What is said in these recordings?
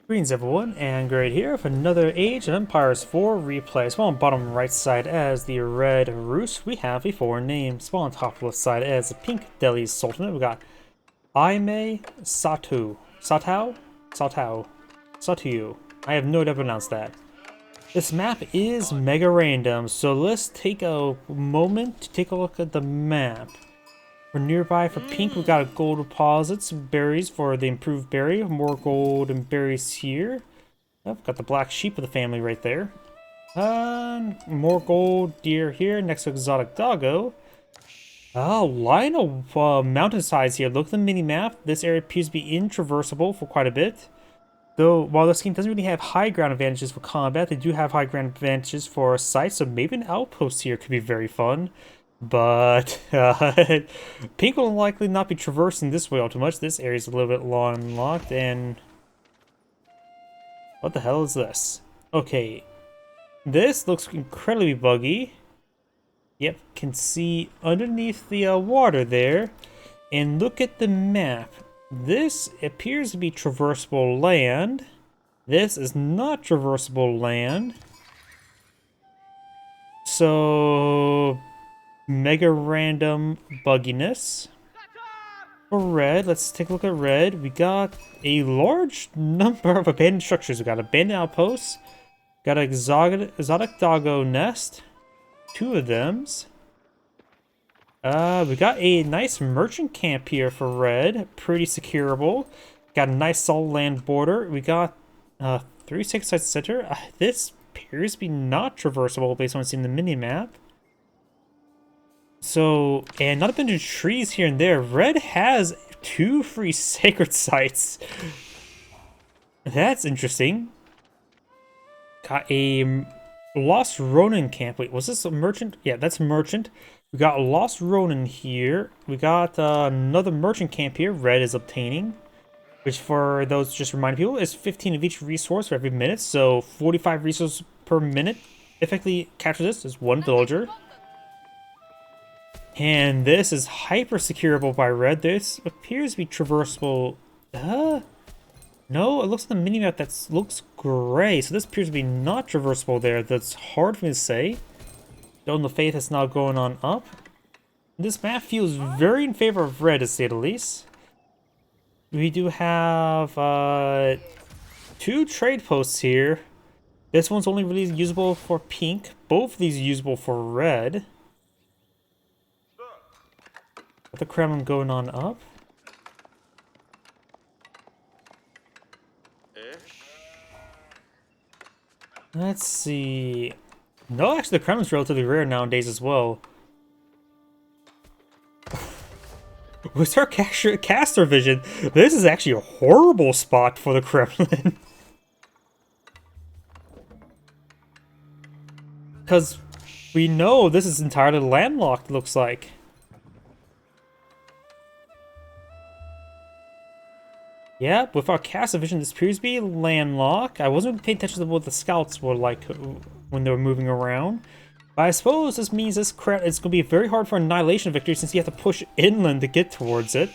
Greetings everyone, and Grade here with another Age of Empires 4 replay. Small on bottom right side as the red Rus, we have a foreign name. Small on top left side as the pink Delhi Sultanate, we got AyameSatou. Satou. I have no idea how to pronounce that. This map is mega random, so let's take a moment to take a look at the map. For nearby, for pink, we got gold deposits, berries for the improved berry. More gold and berries here. Oh, got the black sheep of the family right there. More gold deer here next to exotic doggo. Oh, line of mountainsides here. Look at the mini map. This area appears to be intraversable for quite a bit. Though, while this game doesn't really have high ground advantages for combat, they do have high ground advantages for sites, so maybe an outpost here could be very fun. But pink will likely not be traversing this way all too much. This area is a little bit landlocked, and what the hell is this? Okay, this looks incredibly buggy. Yep, can see underneath the water there. And look at the map. This appears to be traversable land. This is not traversable land. So mega random bugginess. For red, let's take a look at red. We got a large number of abandoned structures. We got abandoned outposts. Got an exotic doggo nest. Two of them's. We got a nice merchant camp here for red. Pretty securable. Got a nice solid land border. We got 3 6 sites center. This appears to be not traversable based on what's in the mini map. So, and not a bunch of trees here and there. Red has 2 free sacred sites. That's interesting. Got a Lost Ronin camp. Wait, was this a merchant? Yeah, that's a merchant. We got a Lost Ronin here. We got another merchant camp here. Red is obtaining. Which, for those, just reminding people, is 15 of each resource for every minute. So, 45 resources per minute. Effectively, capture this as 1 villager. And this is hyper securable by red. This appears to be traversable. No, it looks like the minimap that looks gray. So this appears to be not traversable there. That's hard for me to say. Don't the faith is now going on up. This map feels very in favor of red, to say the least. We do have 2 trade posts here. This one's only really usable for pink. Both of these are usable for red. The Kremlin going on up. Let's see. No, actually, the Kremlin's relatively rare nowadays as well. With our caster vision, this is actually a horrible spot for the Kremlin. Because we know this is entirely landlocked, looks like. Yeah, with our caster vision, this appears to be landlocked. I wasn't paying attention to what the scouts were like when they were moving around. But I suppose this means it's going to be very hard for Annihilation victory since you have to push inland to get towards it.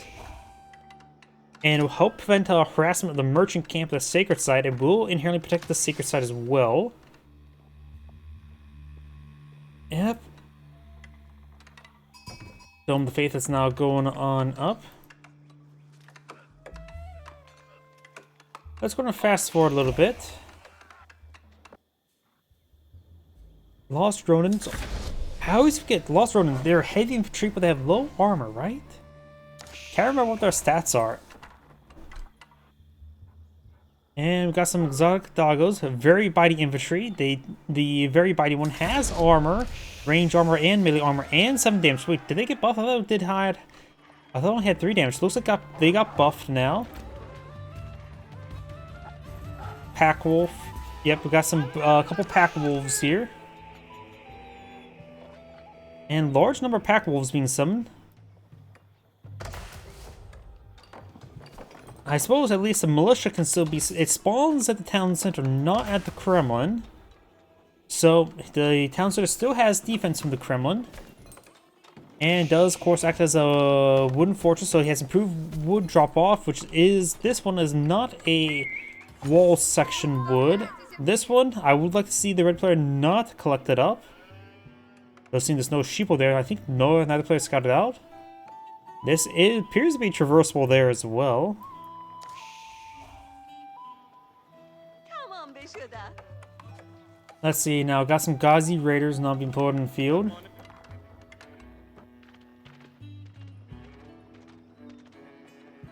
And it will help prevent harassment of the merchant camp at the sacred site. It will inherently protect the sacred site as well. Yep. Dome of the Faith is now going on up. Let's go and fast forward a little bit. Lost Ronins. I always forget Lost Ronins. They're heavy infantry, but they have low armor, right? Can't remember what their stats are. And we got some exotic doggos, very bitey infantry. The very bitey one has armor, range armor, and melee armor, and 7 damage. Wait, did they get buffed? I thought it did hide. I thought it only had 3 damage. Looks like they got buffed now. Pack wolf. Yep, we got some couple pack wolves here. And large number of pack wolves being summoned. I suppose at least the militia can still be... It spawns at the town center, not at the Kremlin. So the town center still has defense from the Kremlin. And does, of course, act as a wooden fortress, so he has improved wood drop-off, which is... This one is not a wall section would. This one, I would like to see the red player not collect it up. Though seeing there's no sheeple there, I think neither player scouted out. This appears to be traversable there as well. Let's see now, got some Ghazi Raiders not being put in the field.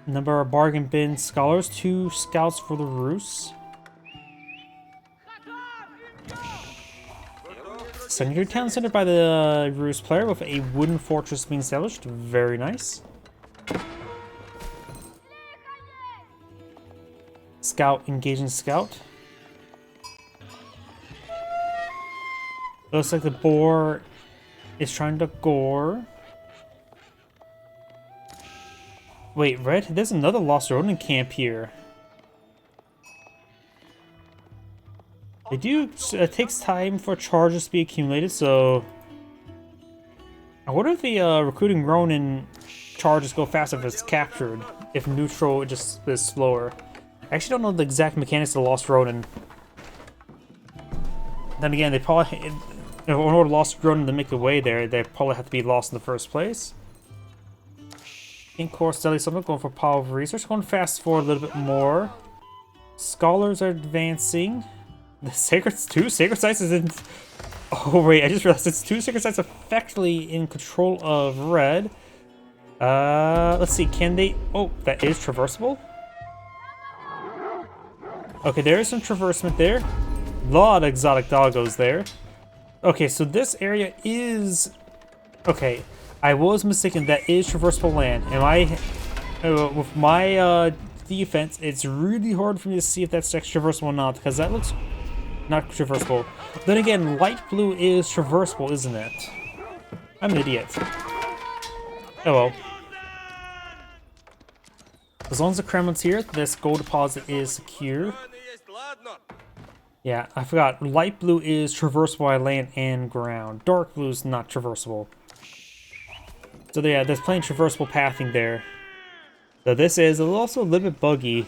Number of bargain bin scholars, 2 scouts for the Rus. Secondary town centered by the Rus player with a wooden fortress being established. Very nice. Scout engaging scout. Looks like the boar is trying to gore. Wait, red? There's another Lost Ronin camp here. It takes time for charges to be accumulated, so... I wonder if the recruiting Ronin charges go faster if it's captured. If neutral, it just is slower. I actually don't know the exact mechanics of Lost Ronin. Then again, they probably... In order to Lost Ronin to make a way there, they probably have to be lost in the first place. Ink Core Steady Summit going for Power of Research. Going fast forward a little bit more. Scholars are advancing. The Sacred Sites is in... Oh wait, I just realized it's 2 Sacred Sites effectively in control of red. Let's see, can they... Oh, that is traversable? Okay, there is some traversement there. A lot of exotic doggos there. Okay, so this area is... Okay, I was mistaken. That is traversable land. With my defense, it's really hard for me to see if that's traversable or not, because that looks not traversable. Then again, light blue is traversable, isn't it? I'm an idiot. Oh well. As long as the Kremlin's here, this gold deposit is secure. Yeah, I forgot. Light blue is traversable by land and ground. Dark blue is not traversable. So yeah, there's plenty of traversable pathing there. So this is also a little bit buggy.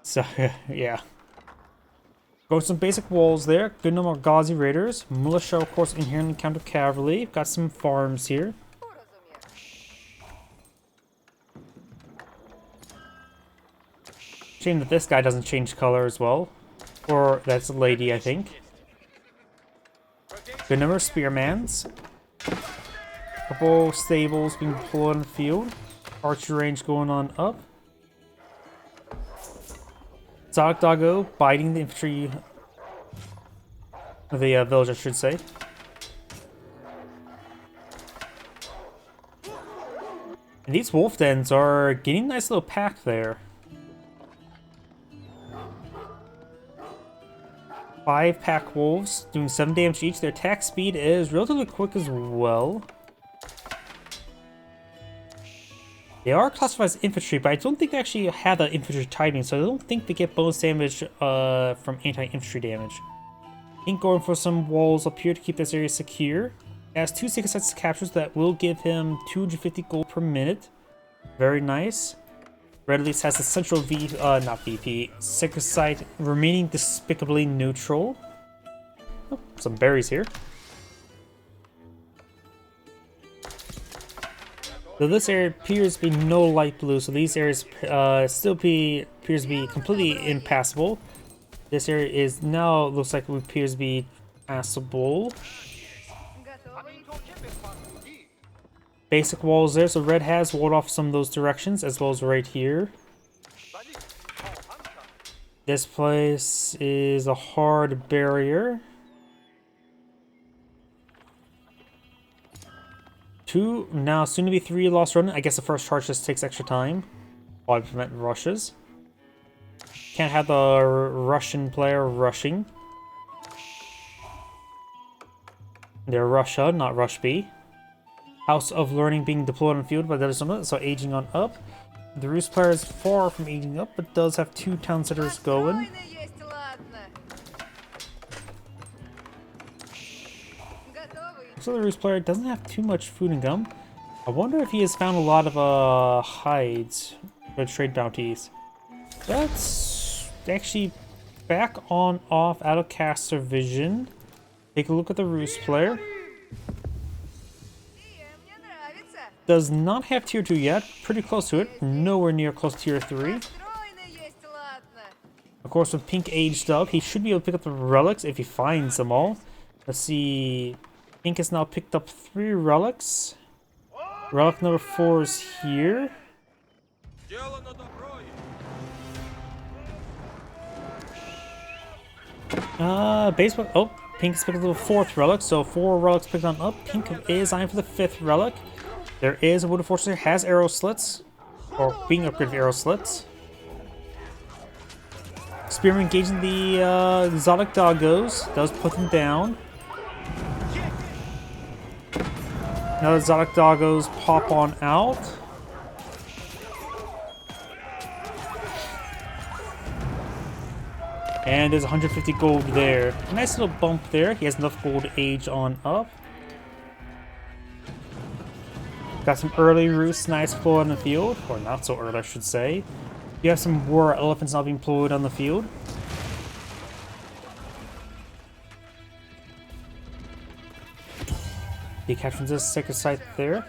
So yeah. Got some basic walls there. Good number of Ghazi Raiders. Militia, of course, inherently counter cavalry. Got some farms here. Shame that this guy doesn't change color as well. Or that's a lady, I think. Good number of spearmans. Couple stables being deployed on the field. Archer range going on up. Exotic doggo biting the infantry. The village, I should say. And these wolf dens are getting a nice little pack there. 5 pack wolves doing 7 damage each. Their attack speed is relatively quick as well. They are classified as infantry, but I don't think they actually have the infantry typing, so I don't think they get bonus damage from anti-infantry damage. I think going for some walls up here to keep this area secure. It has 2 sacred sites captures that will give him 250 gold per minute. Very nice. Red at least has the central not VP, sacred site remaining despicably neutral. Oh, some berries here. So this area appears to be no light blue, so these areas still appears to be completely impassable. This area is now looks like it appears to be passable. Basic walls there, so red has walled off some of those directions, as well as right here. This place is a hard barrier. 2, now soon to be 3 Lost Ronin. I guess the first charge just takes extra time. While I prevent rushes. Can't have the Russian player rushing. They're Russia, not Rush B. House of Learning being deployed on the field by the other summit, so aging on up. The Rus player is far from aging up, but does have 2 town centers going. So the Rus player doesn't have too much food and gum. I wonder if he has found a lot of hides for trade bounties. Let's actually back on off out of caster vision. Take a look at the Roost player. Does not have tier 2 yet. Pretty close to it. Nowhere near close to tier 3. Of course, with Pink aged up, he should be able to pick up the relics if he finds them all. Let's see. Pink has now picked up 3 relics. Relic number 4 is here. Baseball. Oh, Pink's picked up the 4th relic, so 4 relics picked on up. Pink is eyeing for the 5th relic. There is a Wooden Fortress here, has arrow slits, or being upgraded with arrow slits. Spearman engaging the exotic doggos, does put them down. Now the exotic doggos pop on out. And there's 150 gold there. Nice little bump there. He has enough gold to age on up. Got some early roosts nice deployed on the field. Or not so early, I should say. You have some war elephants now being deployed on the field. He captures this sacred site there.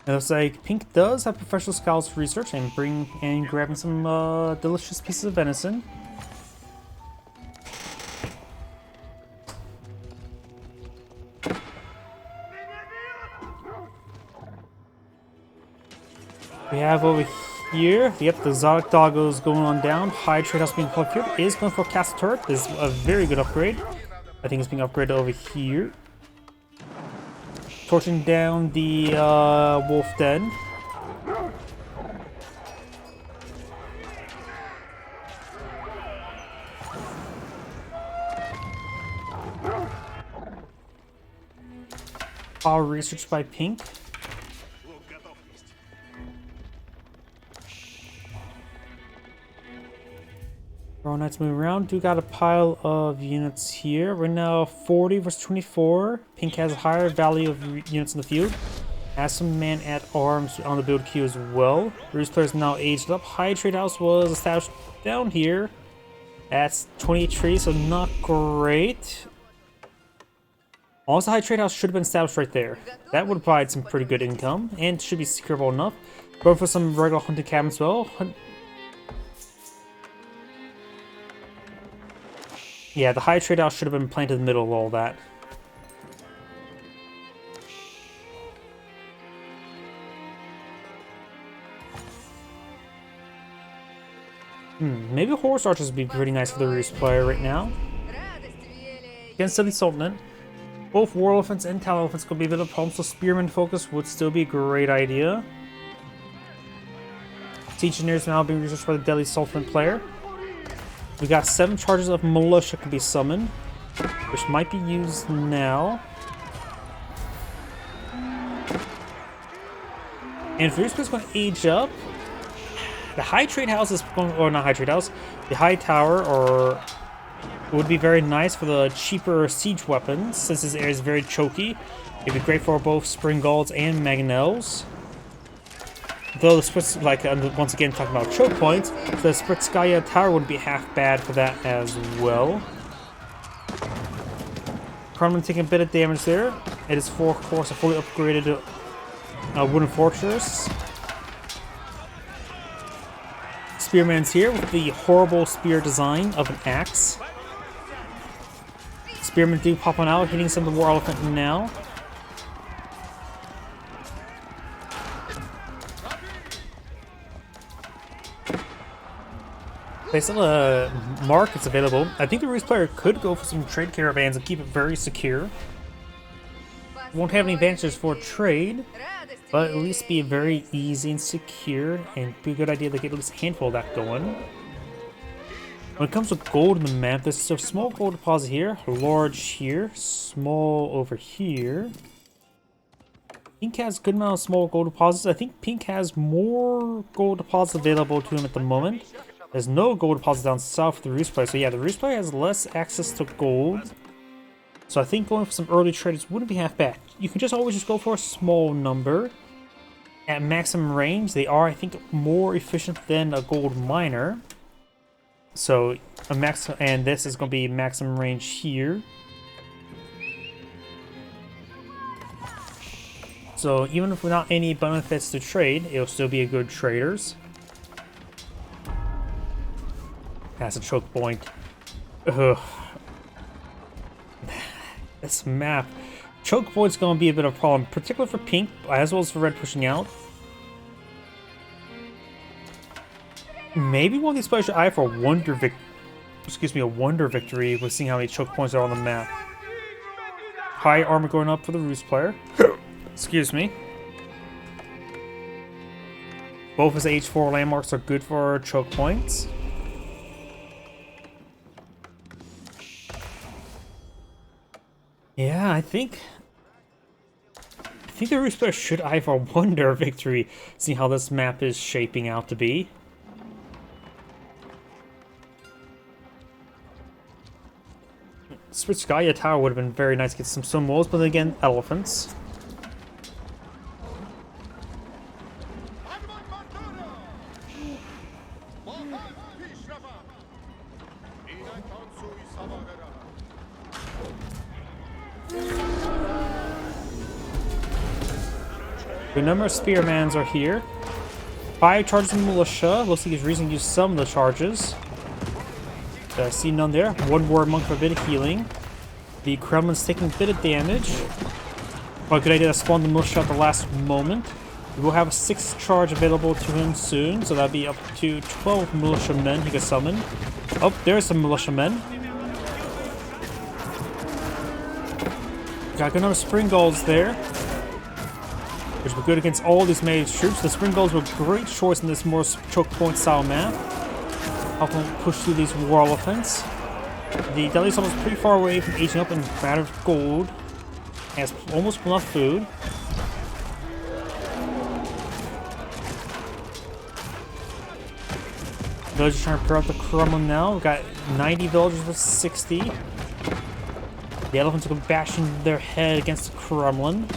It looks like Pink does have professional scouts research and grabbing some delicious pieces of venison. We have over here, yep, the exotic doggos going on down. High trade house being plugged here. Is going for a castle turret. This is a very good upgrade. I think it's being upgraded over here. Torching down the wolf den. Power research by Pink. Royal Knights moving around. Do got a pile of units here. We're now 40 versus 24. Pink has a higher value of units in the field. Has some man at arms on the build queue as well. Roost player is now aged up. High trade house was established down here. That's 28 trees, so not great. Also, high trade house should have been established right there. That would provide some pretty good income and should be secureable enough. Going for some regular hunting cabins as well. Yeah, the high trade house should have been planted in the middle of all that. Maybe horse archers would be pretty nice for the Roost player right now. Against the Sultanate, both war elephants and town elephants could be a bit of a problem, so spearman focus would still be a great idea. Siege engineers now being researched by the deadly Sultanate player. We got 7 charges of militia can be summoned, which might be used now. And if Roost is going to age up, the high trade house is going, or not high trade house, the high tower, or would be very nice for the cheaper siege weapons, since this area is very choky. It'd be great for both Springgalds and Mangonels. Though the Spritz, like, once again talking about choke points, the Spritskaya Tower would be half bad for that as well. Carmen taking a bit of damage there. It is, of course, a fully upgraded wooden fortress. Spearman's here with the horrible spear design of an axe. Spearmen do pop on out, hitting some of the war elephant now. Based on the markets available, I think the Roost player could go for some trade caravans and keep it very secure. Won't have any advantages for trade, but at least be very easy and secure, and be a good idea to get at least a handful of that going. When it comes to gold in the map, there's a small gold deposit here, large here, small over here. Pink has a good amount of small gold deposits. I think Pink has more gold deposits available to him at the moment. There's no gold deposits down south for the Roost player, so yeah, the Roost player has less access to gold. So I think going for some early traders wouldn't be half bad. You can just always just go for a small number. At maximum range, they are, I think, more efficient than a gold miner. So a max, and this is going to be maximum range here. So even if without any benefits to trade, it'll still be a good traders. That's a choke point. Ugh. This map. Choke point's gonna be a bit of a problem, particularly for pink, as well as for red pushing out. Maybe one of these players should eye for a wonder victory with seeing how many choke points are on the map. High armor going up for the Roost player. Excuse me. Both his H4 landmarks are good for choke points. Yeah, I think the Roost player should eye for a wonder victory, seeing how this map is shaping out to be. Switch Gaia Tower would have been very nice to get some stone walls, but then again, elephants. A number of spearmans are here. 5 charges of militia. Looks like he's reason to use some of the charges. I see none there. 1 war monk for a bit of healing. The Kremlin's taking a bit of damage. Oh, good idea to spawn the militia at the last moment. We will have a 6th charge available to him soon, so that'll be up to 12 militiamen he can summon. Oh, there's some militiamen. Got a good number of spring gulls there, which were good against all these mage troops. The spring gulls were a great choice in this more choke point style map. Help them push through these war elephants. The Deli's almost pretty far away from aging up in matter of gold. Has almost enough food. Villagers trying to pair up the Kremlin now. We've got 90 villagers with 60. The elephants are bashing their head against the Kremlin.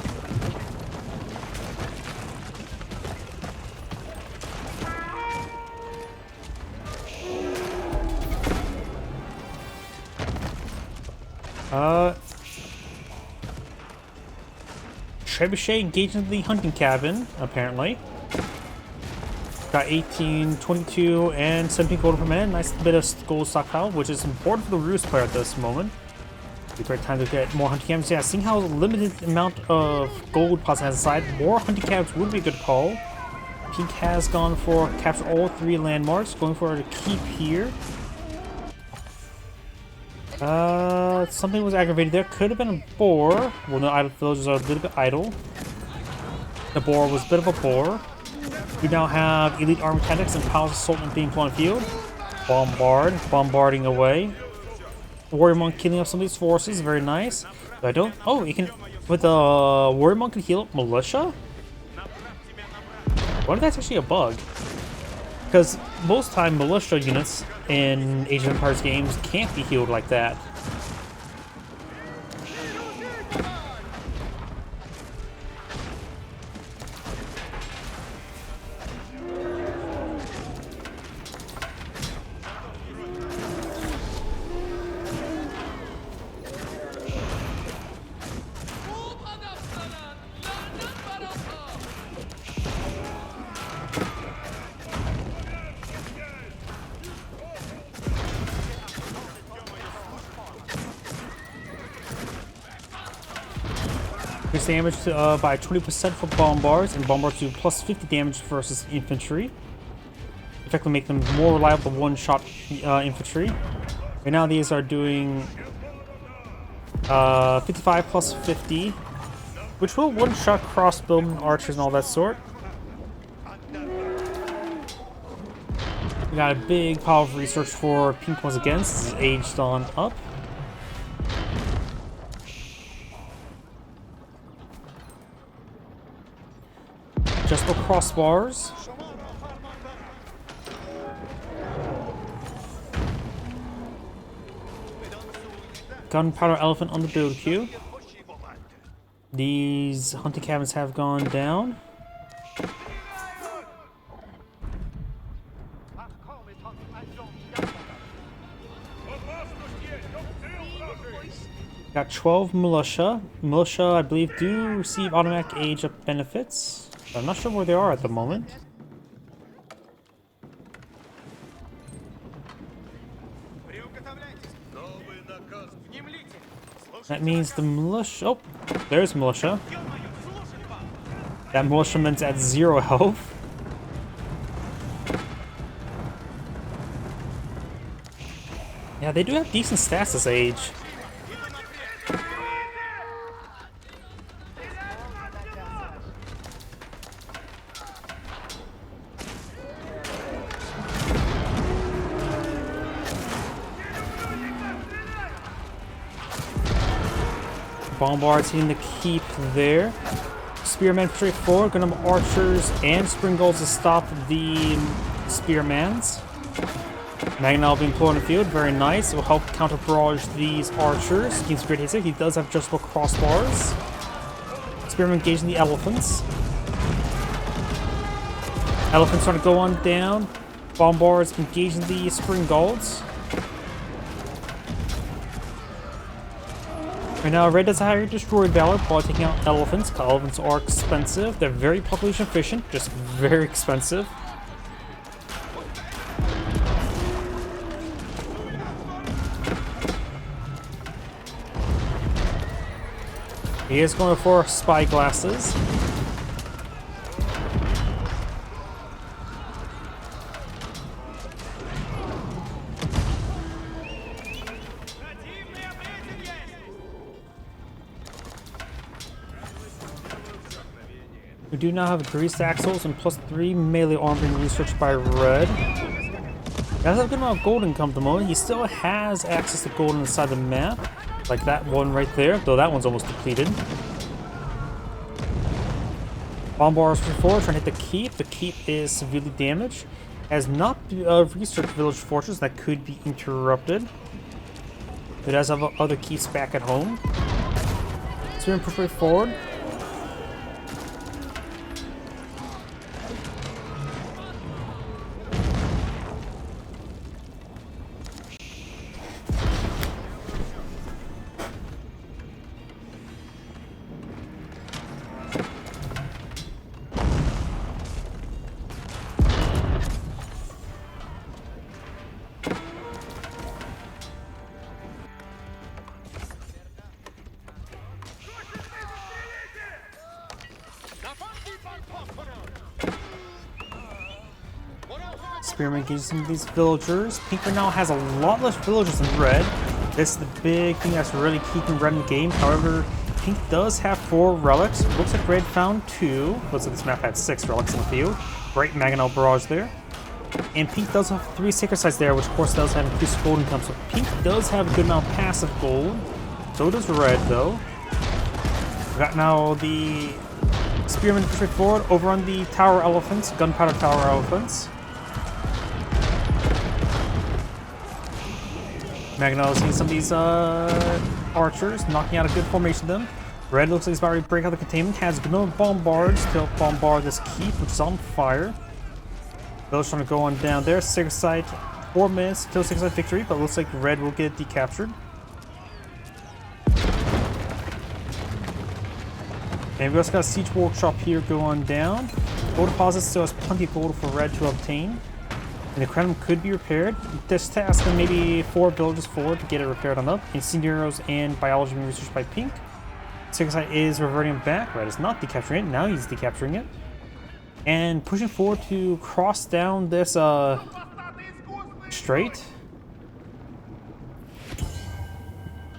Trebuchet engaged into the hunting cabin, apparently. Got 18, 22, and 17 gold per man. Nice bit of gold stockpile, which is important for the Roost player at this moment. Be a great time to get more hunting cabins. Yeah, seeing how limited amount of gold Paz has aside, more hunting cabins would be a good call. Pink has gone for capture all 3 landmarks, going for a keep here. Something was aggravated there. Could have been a boar. Well, no, idle villagers are a little bit idle. The boar was a bit of a boar. We now have elite army tactics and piles of Sultanate being put on field. Bombarding away. Warrior monk killing off some of these forces. Very nice. But I don't. Oh, you can. With the warrior monk can heal up militia. What if that's actually a bug? Because most time militia units in Age of Empires games can't be healed like that. Increase damage by 20% for bombards, and bombards do plus 50 damage versus infantry. Effectively make them more reliable one-shot infantry. Right now these are doing 55 plus 50, which will one-shot crossbowmen, archers, and all that sort. We got a big pile of research for pink once again. This is aged on up. Just for crossbars. gunpowder elephant on the build queue. These hunting cabins have gone down. Got 12 militia. Militia, I believe, do receive automatic age up benefits. I'm not sure where they are at the moment. That means the militia... Oh, there's militia. That militiaman's at 0 health. Yeah, they do have decent stats this age. Bombards hitting the keep there. Spearmen straight forward, gonna have archers and spring golds to stop the spearmans. Magna being employed in the field, very nice. It will help counter barrage these archers. He's a great hit. He does have adjustable crossbars. Spearmen engaging the elephants. Elephants trying to go on down. Bombards engaging the spring golds. Right now, Red does a higher destroyed valor while taking out elephants. Elephants are expensive. They're very population efficient, just very expensive. He is going for spy glasses. We do now have greased axles and +3 melee armor being researched by Red. That's a good amount of gold income at the moment. He still has access to gold on the side of the map, like that one right there, though that one's almost depleted. Bombards for 4 trying to hit the keep. The keep is severely damaged. Has not researched village fortress that could be interrupted. It does have other keeps back at home. So we're going to forward. Spearman gives some of these villagers. Pink right now has a lot less villagers than Red. This is the big thing that's really keeping Red in the game. However, Pink does have 4 relics. Looks like Red found 2. Looks like this map had 6 relics in the field. Great Mangonel barrage there. And Pink does have 3 sacred sites there, which of course does have increased gold income. So Pink does have a good amount of passive gold. So does Red though. We got now the Spearmen straight forward over on the Tower Elephants, Gunpowder Tower Elephants. Magneto seeing some of these archers, knocking out a good formation of them. Red looks like he's about to break out the containment, has no bombards to bombard this keep, which is on fire. Those trying to go on down there. Sacred Site, 4 minutes till Sacred Site victory, but looks like Red will get decaptured. And we also got a Siege Workshop here going down. Gold deposit still has plenty of gold for Red to obtain. And the crown could be repaired. This task and maybe 4 villages forward to get it repaired on up. Instant Heroes and Biology being researched by Pink. Sacred Site is reverting back. Red is not decapturing it. Now he's decapturing it. And pushing forward to cross down this strait.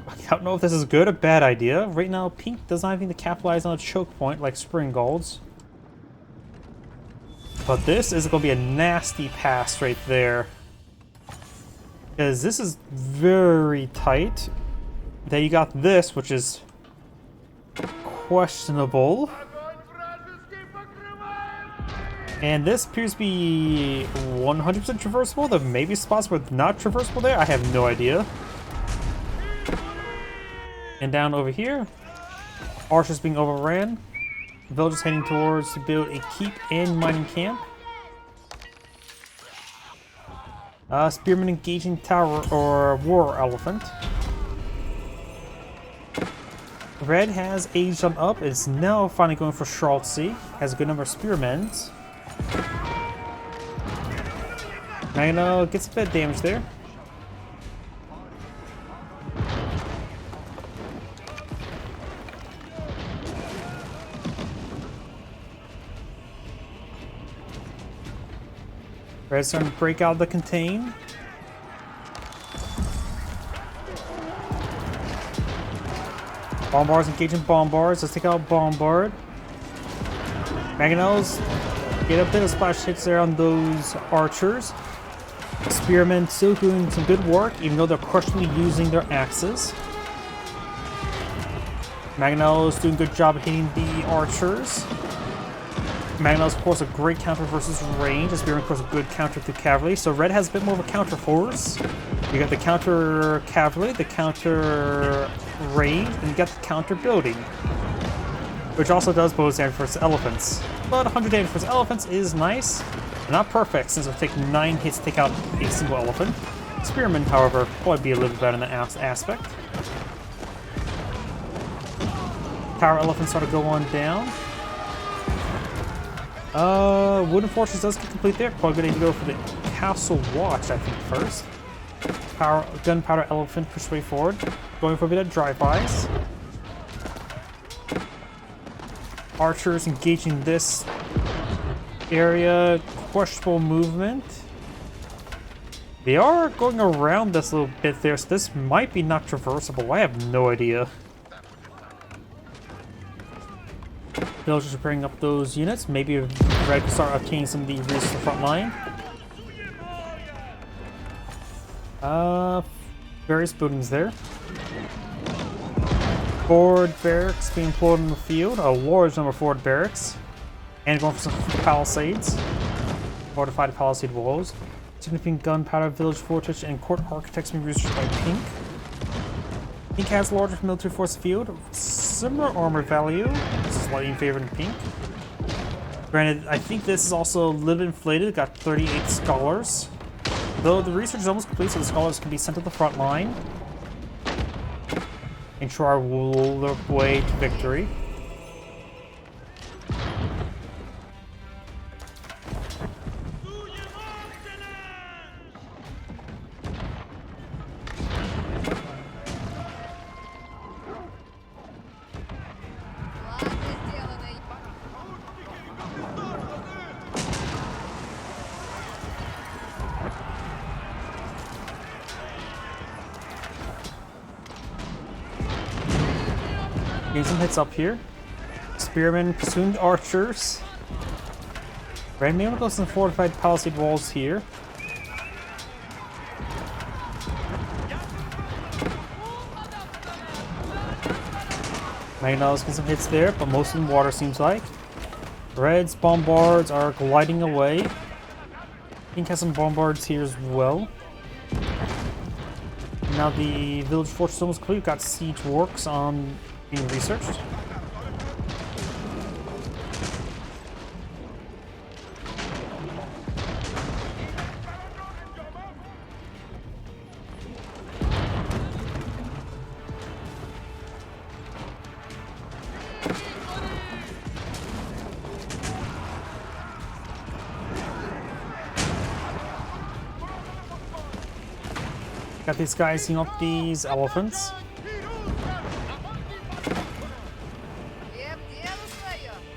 I don't know if this is a good or bad idea. Right now, Pink does not have anything to capitalize on a choke point like Spring Golds. But this is going to be a nasty pass right there. Because this is very tight. Then you got this, which is questionable. And this appears to be 100% traversable. There may be spots where it's not traversable there. I have no idea. And down over here, archers being overran. Villagers heading towards to build a keep and mining camp. Spearmen engaging tower or war elephant. Red has aged on up. Is now finally going for Charlotte. Has a good number of spearmen. Magno gets a bit of damage there. Red's starting to break out of the contain. Bombards engaging bombards. Let's take out bombard. Mangonels get a bit of splash hits there on those archers. Spearmen still doing some good work, even though they're crushingly using their axes. Mangonels doing a good job of hitting the archers. Mangonels, of course, a great counter versus range. Spearmen, of course, a good counter to cavalry. So red has a bit more of a counter force. You got the counter cavalry, the counter range, and you got the counter building, which also does bonus damage versus elephants. But 100 damage versus elephants is nice. Not perfect, since it'll take 9 hits to take out a single elephant. Spearmen, however, probably be a little better in that aspect. Tower elephants start to go on down. Wooden fortress does get complete there. Probably good idea to go for the castle watch, I think, first. Gunpowder elephant push way forward. Going for a bit of drive-bys. Archers engaging this area. Questionable movement. They are going around this little bit there, so this might be not traversable. I have no idea. Villagers are bringing up those units. Maybe Red can start obtaining some of the resources in the front line. Various buildings there. Forward barracks being employed in the field. A large number of forward barracks. And going for some palisades. Fortified palisade walls. Significant gunpowder, village fortress, and court architects being researched by Pink. Pink has larger military force field. Similar armor value. This is slightly in favor of Pink. Granted, I think this is also a little bit inflated. Got 38 scholars. Though the research is almost complete, so the scholars can be sent to the front line. Ensure our way to victory. Getting some hits up here. Spearmen pursuing archers. Red may want to go some fortified palisade walls here. Magno's getting some hits there, but most in water seems like. Red's bombards are gliding away. Pink has some bombards here as well. Now the village fortress is almost complete. We've got siege works on being researched. Got these guys seeing up these elephants.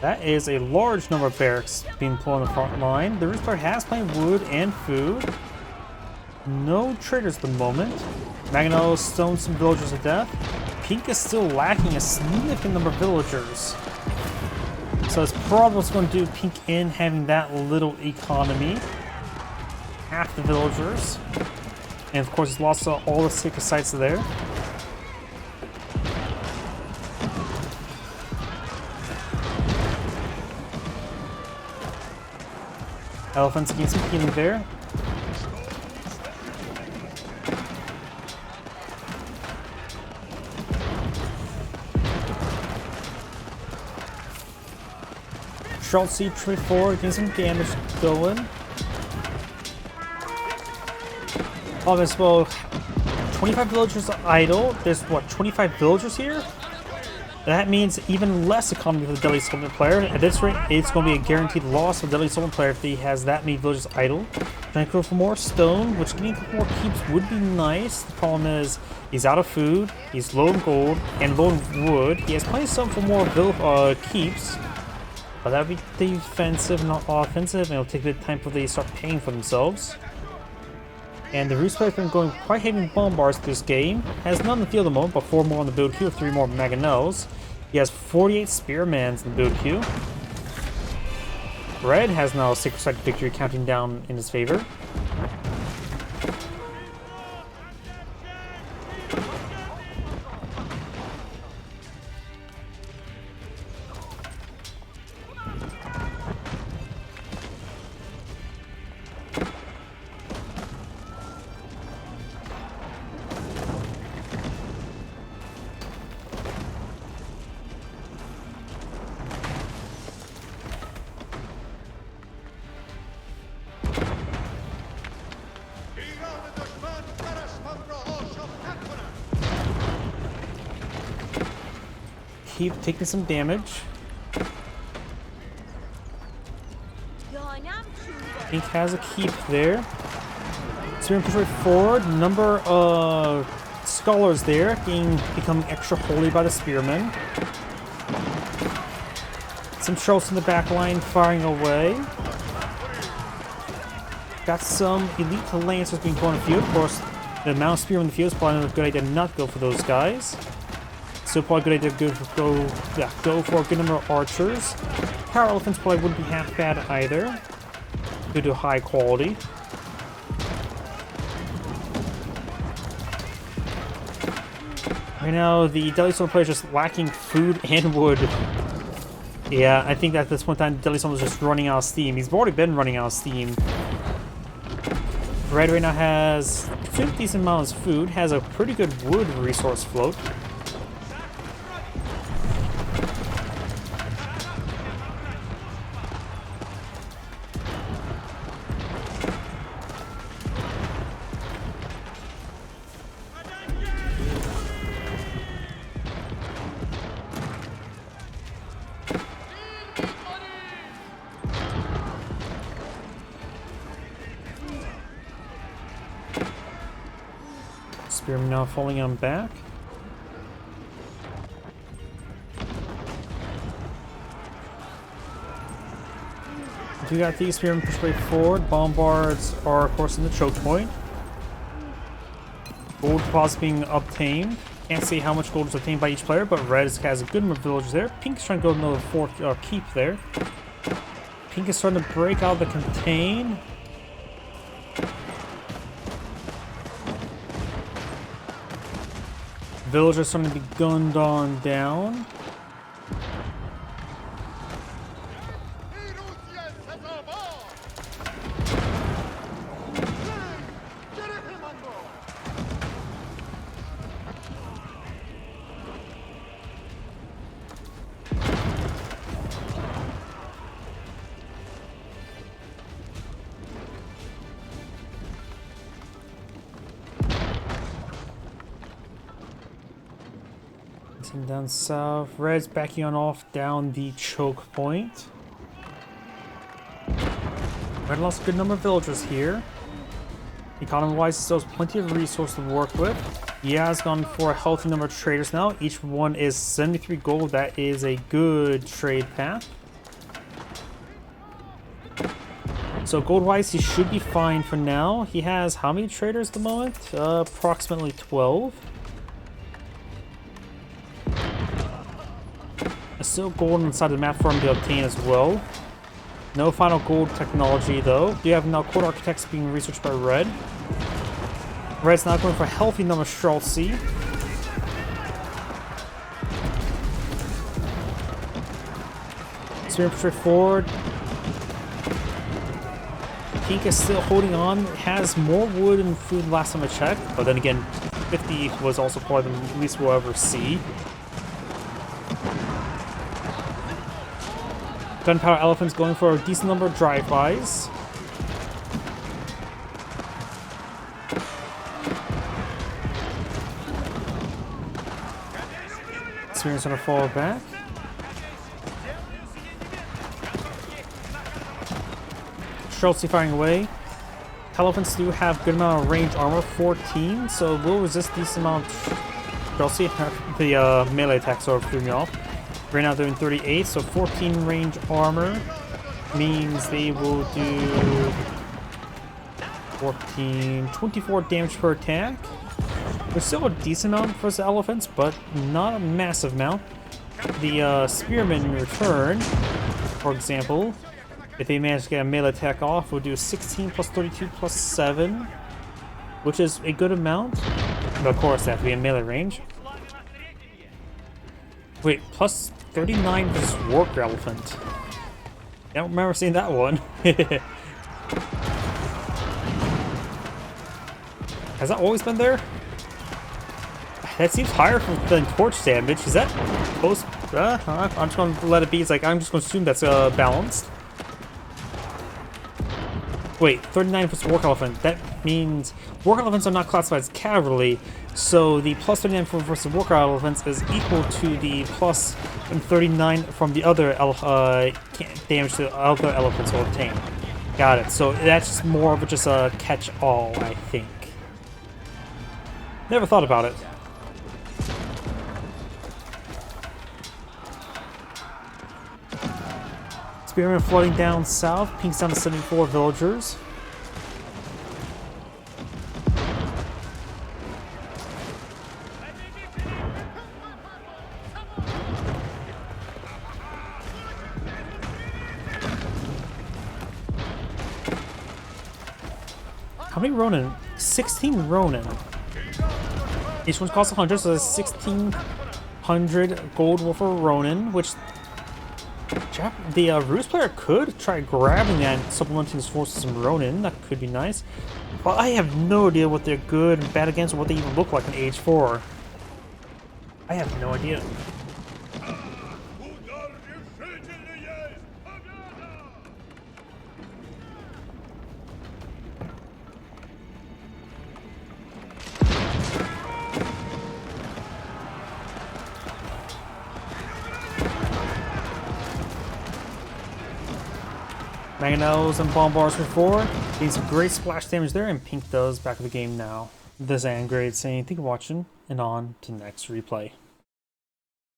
That is a large number of barracks being pulled on the front line. The Roost Park has plenty of wood and food. No traders at the moment. Magno stoned some villagers to death. Pink is still lacking a significant number of villagers. So it's probably what's going to do Pink in having that little economy. Half the villagers. And of course he's lost all the sacred sites there. Elephants getting some healing there. Shroud Seed trade forward, getting some damage going. As well, 25 villagers idle. There's what, 25 villagers here? That means even less economy for the Deadly Sultanate player. At this rate, it's going to be a guaranteed loss for the Deadly Sultanate player if he has that many villagers idle. Trying to go for more stone, which getting a couple more keeps would be nice. The problem is, he's out of food, he's low in gold, and low in wood. He has plenty of stuff for more keeps. But that would be defensive, not offensive, and it'll take a bit of time before they start paying for themselves. And the Roost player's been going quite heavy bombards this game. Has none in the field at the moment, but 4 more on the build queue, 3 more Mangonels. He has 48 Spearmans in the build queue. Red has now a 6% victory counting down in his favor. Keep taking some damage. Pink has a keep there. Spearman push right forward. Number of scholars there becoming extra holy by the Spearman. Some trolls in the back line firing away. Got some elite lancers being put on the field. Of course, the amount of spearmen in the field is probably not a good idea not go for those guys. So probably a good idea to go for a good number of archers. Power elephants probably wouldn't be half bad either, due to high quality. Right now, the Deadly Sultanate player is just lacking food and wood. Yeah, I think that at this point in time, the Deadly Sultanate is just running out of steam. He's already been running out of steam. Red right now has a decent amount of food, has a pretty good wood resource float. Spearman now falling on back. We got these Spearmen push way forward. Bombards are, of course, in the choke point. Gold deposits being obtained. Can't see how much gold is obtained by each player, but Red has a good number of villagers there. Pink is trying to go another 4 keep there. Pink is starting to break out the contain. Villagers starting to be gunned on down. And down south, Red's backing on off down the choke point. Red lost a good number of villagers here. Economy-wise, still has plenty of resources to work with. He has gone for a healthy number of traders now. Each one is 73 gold. That is a good trade path. So gold-wise, he should be fine for now. He has how many traders at the moment? Approximately 12. Still gold inside the map for him to obtain as well. No final gold technology though. You have now Court Architects being researched by Red. Red's now going for a healthy number of Streltsy. Spear straight forward. Pink is still holding on. Has more wood and food last time I checked. But then again, 50 was also probably the least we'll ever see. Gunpowder elephants going for a decent number of drive-bys. Experience gonna fall back. Chelsea firing away. Elephants do have good amount of range armor, 14, so will resist decent amount of Chelsea. The melee attack sort of threw me off. Right now they're in 38, so 14 range armor means they will do 24 damage per attack. There's still a decent amount for the elephants, but not a massive amount. The spearmen in return, for example, if they manage to get a melee attack off, will do 16 plus 32 plus 7, which is a good amount. But of course, they have to be in melee range. Wait, plus 39 for this worker elephant. I don't remember seeing that one. Has that always been there? That seems higher than torch damage. Is that close? I'm just going to let it be. It's like, I'm just going to assume that's balanced. Wait, 39 for work elephant. That means work elephants are not classified as cavalry, so the plus 39 for versus worker elephants is equal to the plus 39 from the other damage to other elephants will obtain. Got it. So that's just more of just a catch-all, I think. Never thought about it. Spearmen flooding down south, pinks down to 74 villagers. How many Ronin? 16 Ronin. Each one costs 100, so that's 1,600 gold worth of Ronin, which the Ruse player could try grabbing that and supplementing his forces some Ronin. That could be nice. But I have no idea what they're good and bad against or what they even look like in Age 4. I have no idea. Mangonels and bomb bars for 4. Getting some great splash damage there, and Pink does back of the game now. This is AngradeVT saying thank you for watching, and on to the next replay.